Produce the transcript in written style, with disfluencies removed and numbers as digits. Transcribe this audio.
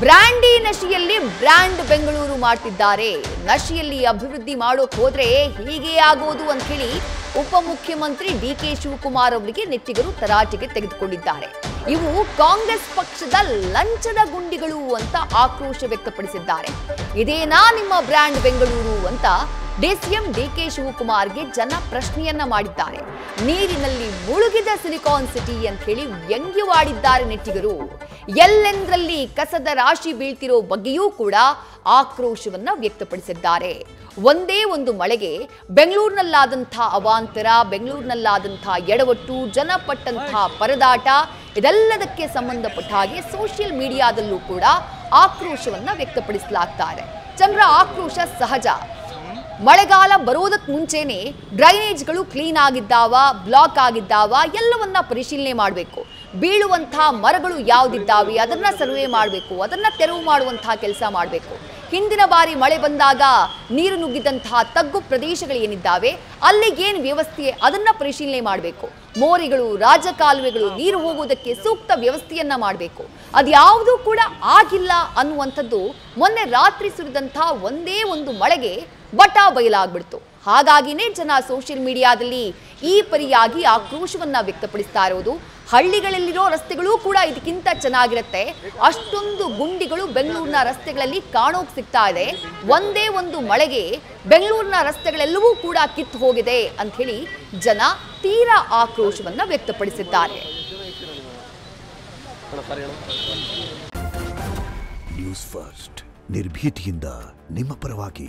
Brandy ನಶೆಯಲ್ಲಿ brand Bengaluru ಮಾಡ್ತಿದ್ದಾರೆ. ನಶೆಯಲ್ಲಿ ಅಭಿವೃದ್ಧಿ ಮಾಡೋಕೆ ಹೋದ್ರೆ ಹೀಗೆ ಆಗೋದು ಅಂತ ಹೇಳಿ ಉಪಮುಖ್ಯಮಂತ್ರಿ ಡಿಕೆ ಶಿವಕುಮಾರ್ ಅವರಿಗೆ ನೆಟ್ಟಿಗರು ತರಾಟೆಗೆ ತೆಗೆದುಕೊಂಡಿದ್ದಾರೆ. ಇವು ಕಾಂಗ್ರೆಸ್ ಪಕ್ಷದ ಲಂಚದ ಗುಂಡಿಗಳು ಅಂತ ಆಕ್ರೋಶ ವ್ಯಕ್ತಪಡಿಸಿದ್ದಾರೆ. ಇದೇನಾ ನಿಮ್ಮ ಬ್ರ್ಯಾಂಡ್ ಬೆಂಗಳೂರು ಅಂತ ಡಿಸಿಎಂ ಡಿಕೆ ಶಿವಕುಮಾರ್ಗೆ ಜನ ಪ್ರಶ್ನೆಯನ್ನ ಮಾಡಿದ್ದಾರೆ. ನೀರಿನಲ್ಲಿ ಮುಳುಗಿದ ಸಿಲಿಕಾನ್ ಸಿಟಿ ಅಂತ ಹೇಳಿ ವ್ಯಂಗ್ಯವಾಡಿದ್ದಾರೆ ನೆಟ್ಟಿಗರು. ಎಲ್ಲೆಂದರಲ್ಲಿ ಕಸದ ರಾಶಿ ಬೀಳ್ತಿರೋ ಬಗ್ಗೆಯೂ ಕೂಡ ಆಕ್ರೋಶವನ್ನ ವ್ಯಕ್ತಪಡಿಸಿದ್ದಾರೆ. ಒಂದೇ ಒಂದು ಮಳೆಗೆ ಬೆಂಗಳೂರಿನಲ್ಲಾದಂಥ ಅವಾಂತರ, ಬೆಂಗಳೂರಿನಲ್ಲಾದಂಥ ಎಡವಟ್ಟು, ಜನಪಟ್ಟಂಥ ಪರದಾಟ ಇದೆಲ್ಲದಕ್ಕೆ ಸಂಬಂಧಪಟ್ಟ ಹಾಗೆ ಸೋಷಿಯಲ್ ಮೀಡಿಯಾದಲ್ಲೂ ಕೂಡ ಆಕ್ರೋಶವನ್ನ ವ್ಯಕ್ತಪಡಿಸಲಾಗ್ತಾ ಇದೆ. ಜನರ ಆಕ್ರೋಶ ಸಹಜ. ಮಳೆಗಾಲ ಬರೋದಕ್ಕೆ ಮುಂಚೆನೆ ಡ್ರೈನೇಜ್ಗಳು ಕ್ಲೀನ್ ಆಗಿದ್ದಾವ, ಬ್ಲಾಕ್ ಆಗಿದ್ದಾವ ಎಲ್ಲವನ್ನ ಪರಿಶೀಲನೆ ಮಾಡಬೇಕು. ಬೀಳುವಂತಹ ಮರಗಳು ಯಾವುದಿದ್ದಾವೆ ಅದನ್ನ ಸರ್ವೆ ಮಾಡಬೇಕು, ಅದನ್ನ ತೆರವು ಮಾಡುವಂತಹ ಕೆಲಸ ಮಾಡಬೇಕು. ಹಿಂದಿನ ಬಾರಿ ಮಳೆ ಬಂದಾಗ ನೀರು ನುಗ್ಗಿದಂತಹ ತಗ್ಗು ಪ್ರದೇಶಗಳು ಏನಿದ್ದಾವೆ ಅಲ್ಲಿಗೇನು ವ್ಯವಸ್ಥೆ ಅದನ್ನ ಪರಿಶೀಲನೆ ಮಾಡಬೇಕು. ಮೋರಿಗಳು, ರಾಜಕಾಲುವೆಗಳು ನೀರು ಹೋಗುವುದಕ್ಕೆ ಸೂಕ್ತ ವ್ಯವಸ್ಥೆಯನ್ನ ಮಾಡಬೇಕು. ಅದ್ಯಾವುದೂ ಕೂಡ ಆಗಿಲ್ಲ ಅನ್ನುವಂಥದ್ದು ಮೊನ್ನೆ ರಾತ್ರಿ ಸುರಿದಂತಹ ಒಂದೇ ಒಂದು ಮಳೆಗೆ ಬಟಾ ಬಯಲಾಗ್ಬಿಡ್ತು. ಹಾಗಾಗಿನೇ ಜನ ಸೋಷಿಯಲ್ ಮೀಡಿಯಾದಲ್ಲಿ ಈ ಪರಿಯಾಗಿ ಆಕ್ರೋಶವನ್ನ ವ್ಯಕ್ತಪಡಿಸ್ತಾ ಇರೋದು. ಹಳ್ಳಿಗಳಲ್ಲಿರೋ ರಸ್ತೆಗಳು ಕೂಡ ಇದಕ್ಕಿಂತ ಚೆನ್ನಾಗಿರುತ್ತೆ. ಅಷ್ಟೊಂದು ಗುಂಡಿಗಳು ಬೆಂಗಳೂರಿನ ರಸ್ತೆಗಳಲ್ಲಿ ಕಾಣೋಕ್ ಸಿಗ್ತಾ ಇದೆ. ಒಂದೇ ಒಂದು ಮಳೆಗೆ ಬೆಂಗಳೂರಿನ ರಸ್ತೆಗಳೆಲ್ಲವೂ ಕೂಡ ಕಿತ್ತು ಹೋಗಿದೆ ಅಂತ ಹೇಳಿ ಜನ ತೀರಾ ಆಕ್ರೋಶವನ್ನ ವ್ಯಕ್ತಪಡಿಸಿದ್ದಾರೆ. ನ್ಯೂಸ್ ಫಸ್ಟ್ ನಿರ್ಭೀತಿಯಿಂದ ನಿಮ್ಮ ಪರವಾಗಿ.